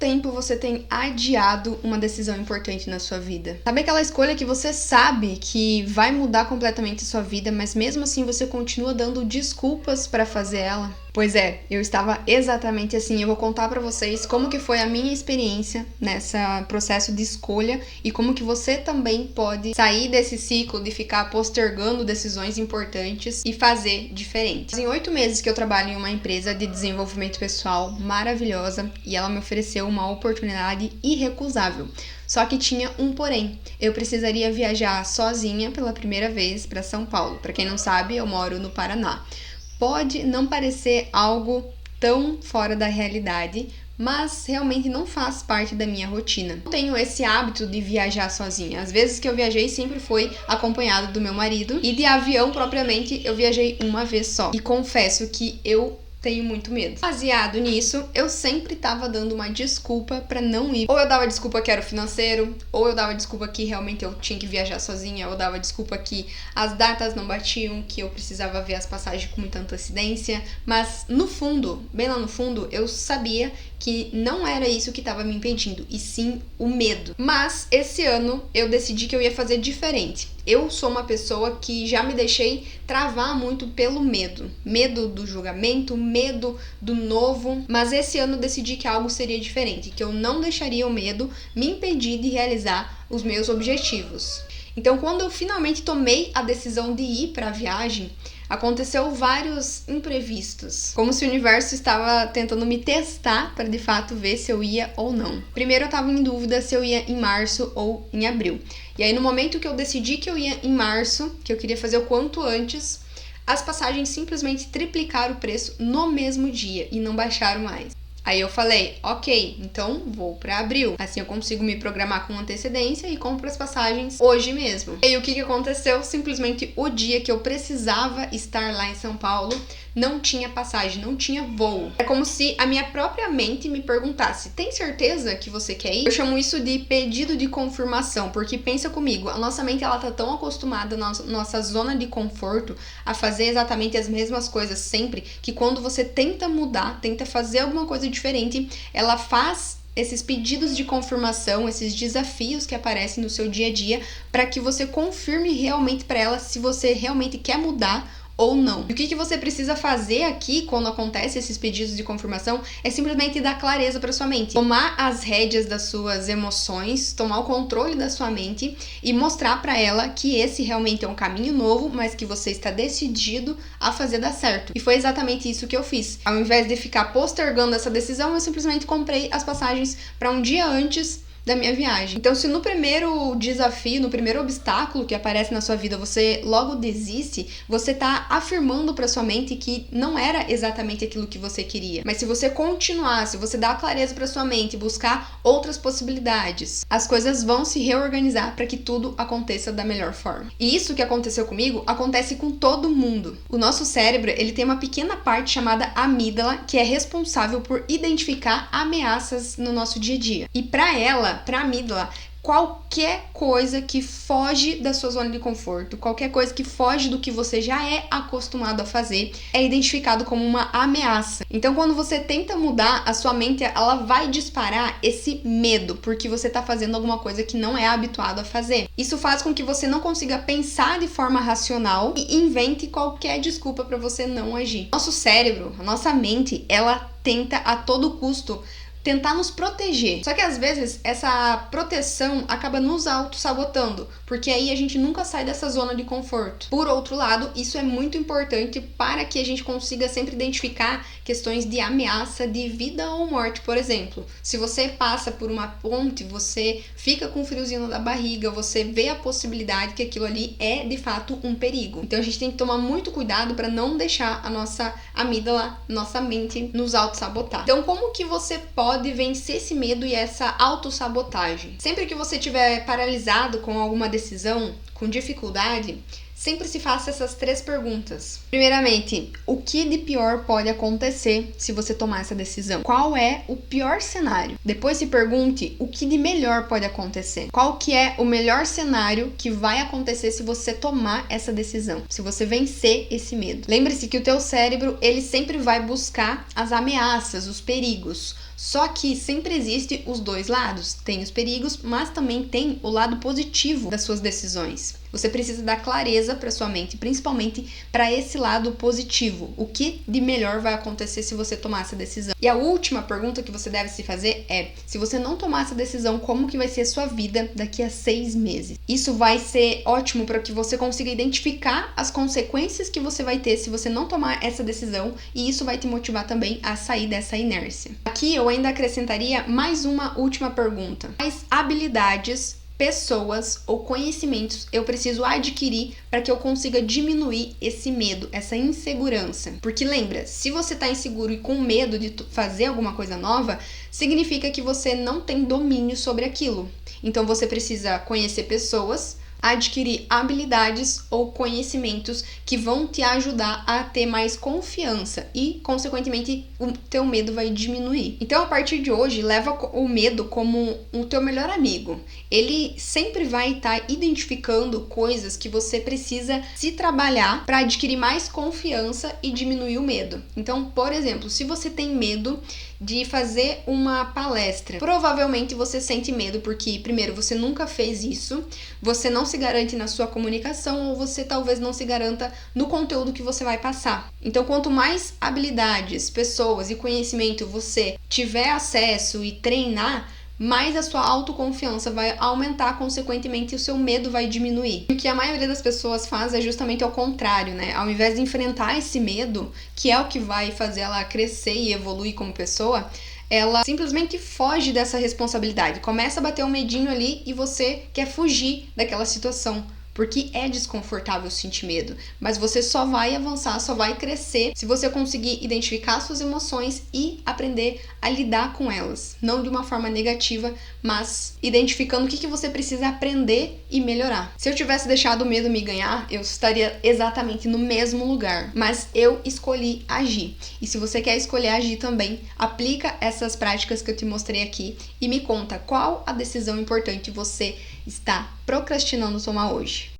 tempo você tem adiado uma decisão importante na sua vida? Sabe aquela escolha que você sabe que vai mudar completamente a sua vida, mas mesmo assim você continua dando desculpas para fazer ela? Pois é, eu estava exatamente assim. Eu vou contar pra vocês como que foi a minha experiência nessa processo de escolha e como que você também pode sair desse ciclo de ficar postergando decisões importantes e fazer diferente. Fazem 8 meses que eu trabalho em uma empresa de desenvolvimento pessoal maravilhosa e ela me ofereceu uma oportunidade irrecusável. Só que tinha um porém. Eu precisaria viajar sozinha pela primeira vez para São Paulo. Para quem não sabe, eu moro no Paraná. Pode não parecer algo tão fora da realidade, mas realmente não faz parte da minha rotina. Eu tenho esse hábito de viajar sozinha. Às vezes que eu viajei sempre foi acompanhado do meu marido, e de avião propriamente eu viajei uma vez só. E confesso que eu tenho muito medo. Baseado nisso, eu sempre tava dando uma desculpa pra não ir. Ou eu dava desculpa que era o financeiro, ou eu dava desculpa que realmente eu tinha que viajar sozinha, ou eu dava desculpa que as datas não batiam, que eu precisava ver as passagens com muita antecedência. Mas no fundo, bem lá no fundo, eu sabia que não era isso que estava me impedindo, e sim o medo. Mas esse ano eu decidi que eu ia fazer diferente. Eu sou uma pessoa que já me deixei travar muito pelo medo. Medo do julgamento, medo do novo. Mas esse ano eu decidi que algo seria diferente, que eu não deixaria o medo me impedir de realizar os meus objetivos. Então, quando eu finalmente tomei a decisão de ir para a viagem, aconteceu vários imprevistos, como se o universo estava tentando me testar para de fato ver se eu ia ou não. Primeiro eu estava em dúvida se eu ia em março ou em abril. E aí no momento que eu decidi que eu ia em março, que eu queria fazer o quanto antes, as passagens simplesmente triplicaram o preço no mesmo dia e não baixaram mais. Aí eu falei, ok, então vou para abril. Assim eu consigo me programar com antecedência e compro as passagens hoje mesmo. E aí o que aconteceu? Simplesmente o dia que eu precisava estar lá em São Paulo, não tinha passagem, não tinha voo. É como se a minha própria mente me perguntasse, tem certeza que você quer ir? Eu chamo isso de pedido de confirmação, porque pensa comigo, a nossa mente ela tá tão acostumada na nossa zona de conforto a fazer exatamente as mesmas coisas sempre, que quando você tenta mudar, tenta fazer alguma coisa diferente, ela faz esses pedidos de confirmação, esses desafios que aparecem no seu dia a dia, para que você confirme realmente para ela se você realmente quer mudar ou não. E o que você precisa fazer aqui quando acontece esses pedidos de confirmação é simplesmente dar clareza para sua mente, tomar as rédeas das suas emoções, tomar o controle da sua mente e mostrar para ela que esse realmente é um caminho novo, mas que você está decidido a fazer dar certo. E foi exatamente isso que eu fiz. Ao invés de ficar postergando essa decisão, eu simplesmente comprei as passagens para um dia antes da minha viagem. Então, se no primeiro desafio, no primeiro obstáculo que aparece na sua vida, você logo desiste, você tá afirmando pra sua mente que não era exatamente aquilo que você queria. Mas se você continuar, se você dar clareza pra sua mente e buscar outras possibilidades, as coisas vão se reorganizar para que tudo aconteça da melhor forma. E isso que aconteceu comigo, acontece com todo mundo. O nosso cérebro, ele tem uma pequena parte chamada amígdala, que é responsável por identificar ameaças no nosso dia a dia. E pra amígdala, qualquer coisa que foge da sua zona de conforto, qualquer coisa que foge do que você já é acostumado a fazer, é identificado como uma ameaça. Então, quando você tenta mudar, a sua mente ela vai disparar esse medo, porque você está fazendo alguma coisa que não é habituado a fazer. Isso faz com que você não consiga pensar de forma racional e invente qualquer desculpa para você não agir. Nosso cérebro, a nossa mente, ela tenta a todo custo tentar nos proteger. Só que às vezes essa proteção acaba nos auto-sabotando, porque aí a gente nunca sai dessa zona de conforto. Por outro lado, isso é muito importante para que a gente consiga sempre identificar questões de ameaça de vida ou morte, por exemplo. Se você passa por uma ponte, você fica com um friozinho na barriga, você vê a possibilidade que aquilo ali é de fato um perigo. Então a gente tem que tomar muito cuidado para não deixar a nossa amígdala, nossa mente nos auto-sabotar. Então como que você pode vencer esse medo e essa autossabotagem? Sempre que você estiver paralisado com alguma decisão, com dificuldade, sempre se faça essas 3 perguntas. Primeiramente, o que de pior pode acontecer se você tomar essa decisão? Qual é o pior cenário? Depois se pergunte o que de melhor pode acontecer. Qual que é o melhor cenário que vai acontecer se você tomar essa decisão? Se você vencer esse medo. Lembre-se que o teu cérebro, ele sempre vai buscar as ameaças, os perigos. Só que sempre existe os dois lados. Tem os perigos, mas também tem o lado positivo das suas decisões. Você precisa dar clareza para sua mente, principalmente para esse lado positivo. O que de melhor vai acontecer se você tomar essa decisão? E a última pergunta que você deve se fazer é: se você não tomar essa decisão, como que vai ser a sua vida daqui a 6 meses? Isso vai ser ótimo para que você consiga identificar as consequências que você vai ter se você não tomar essa decisão, e isso vai te motivar também a sair dessa inércia. Aqui eu ainda acrescentaria mais uma última pergunta: quais habilidades, pessoas ou conhecimentos eu preciso adquirir para que eu consiga diminuir esse medo, essa insegurança? Porque lembra, se você está inseguro e com medo de fazer alguma coisa nova, significa que você não tem domínio sobre aquilo. Então você precisa conhecer pessoas, adquirir habilidades ou conhecimentos que vão te ajudar a ter mais confiança e, consequentemente, o teu medo vai diminuir. Então, a partir de hoje, leva o medo como o teu melhor amigo. Ele sempre vai estar identificando coisas que você precisa se trabalhar para adquirir mais confiança e diminuir o medo. Então, por exemplo, se você tem medo de fazer uma palestra, provavelmente você sente medo porque, primeiro, você nunca fez isso, você não se garante na sua comunicação ou você talvez não se garanta no conteúdo que você vai passar. Então, quanto mais habilidades, pessoas e conhecimento você tiver acesso e treinar, mais a sua autoconfiança vai aumentar, consequentemente o seu medo vai diminuir. O que a maioria das pessoas faz é justamente ao contrário, né? Ao invés de enfrentar esse medo, que é o que vai fazer ela crescer e evoluir como pessoa, ela simplesmente foge dessa responsabilidade. Começa a bater um medinho ali e você quer fugir daquela situação. Porque é desconfortável sentir medo, mas você só vai avançar, só vai crescer se você conseguir identificar suas emoções e aprender a lidar com elas. Não de uma forma negativa, mas identificando o que você precisa aprender e melhorar. Se eu tivesse deixado o medo me ganhar, eu estaria exatamente no mesmo lugar, mas eu escolhi agir. E se você quer escolher agir também, aplica essas práticas que eu te mostrei aqui e me conta qual a decisão importante você está procrastinando tomar hoje.